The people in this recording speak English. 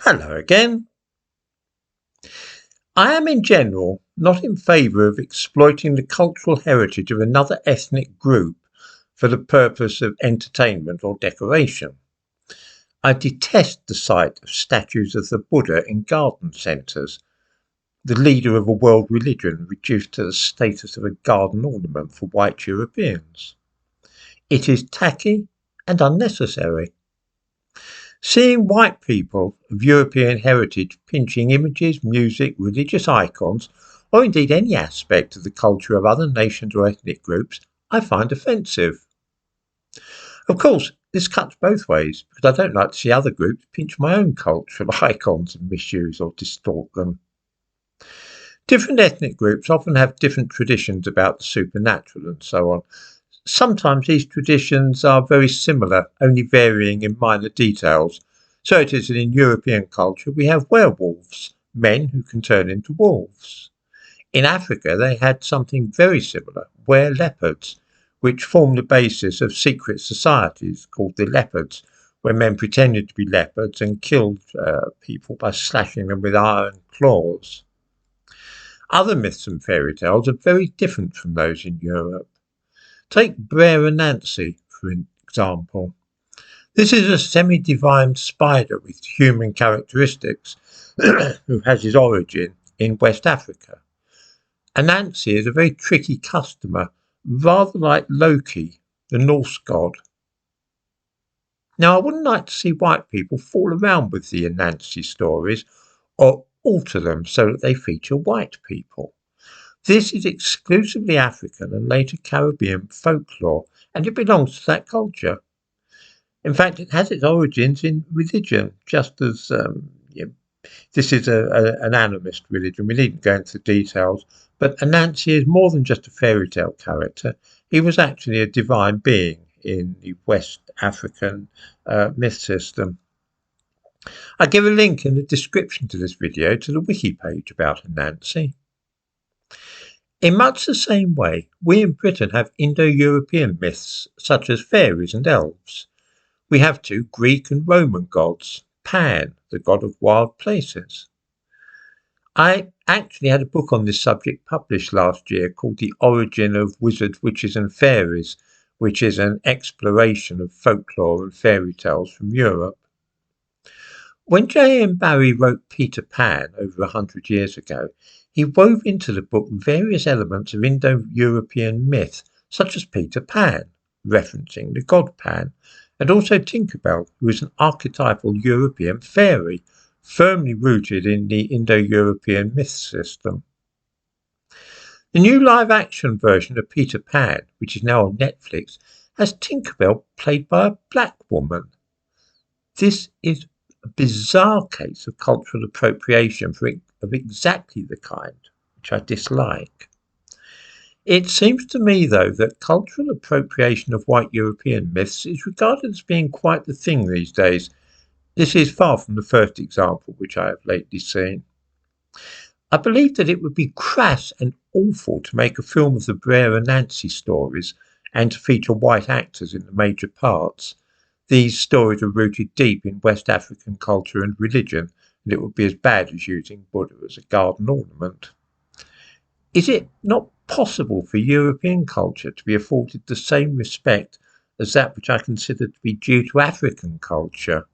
Hello again. I am in general not in favour of exploiting the cultural heritage of another ethnic group for the purpose of entertainment or decoration. I detest the sight of statues of the Buddha in garden centres, the leader of a world religion reduced to the status of a garden ornament for white Europeans. It is tacky and unnecessary. Seeing white people of European heritage pinching images, music, religious icons, or indeed any aspect of the culture of other nations or ethnic groups, I find offensive. Of course, this cuts both ways, because I don't like to see other groups pinch my own cultural icons and misuse or distort them. Different ethnic groups often have different traditions about the supernatural and so on. Sometimes these traditions are very similar, only varying in minor details. So it is that in European culture we have werewolves, men who can turn into wolves. In Africa they had something very similar, were-leopards, which formed the basis of secret societies called the leopards, where men pretended to be leopards and killed people by slashing them with iron claws. Other myths and fairy tales are very different from those in Europe. Take Brer Anansi, for example. This is a semi-divine spider with human characteristics who has his origin in West Africa. Anansi is a very tricky customer, rather like Loki, the Norse god. Now, I wouldn't like to see white people fool around with the Anansi stories or alter them so that they feature white people. This is exclusively African and later Caribbean folklore, and it belongs to that culture. In fact, it has its origins in religion, just as this is an animist religion. We needn't go into the details, but Anansi is more than just a fairy tale character. He was actually a divine being in the West African myth system. I give a link in the description to this video to the wiki page about Anansi. In much the same way, we in Britain have Indo-European myths such as fairies and elves. We have two Greek and Roman gods, Pan, the god of wild places. I actually had a book on this subject published last year called The Origin of Wizards, Witches and Fairies, which is an exploration of folklore and fairy tales from Europe. When J.M. Barrie wrote Peter Pan over 100 years ago, he wove into the book various elements of Indo-European myth, such as Peter Pan, referencing the god Pan, and also Tinkerbell, who is an archetypal European fairy, firmly rooted in the Indo-European myth system. The new live-action version of Peter Pan, which is now on Netflix, has Tinkerbell played by a black woman. This is a bizarre case of cultural appropriation of exactly the kind which I dislike. It seems to me, though, that cultural appropriation of white European myths is regarded as being quite the thing these days. This is far from the first example which I have lately seen. I believe that it would be crass and awful to make a film of the Brer and Nancy stories and to feature white actors in the major parts. These stories are rooted deep in West African culture and religion, and it would be as bad as using Buddha as a garden ornament. Is it not possible for European culture to be afforded the same respect as that which I consider to be due to African culture?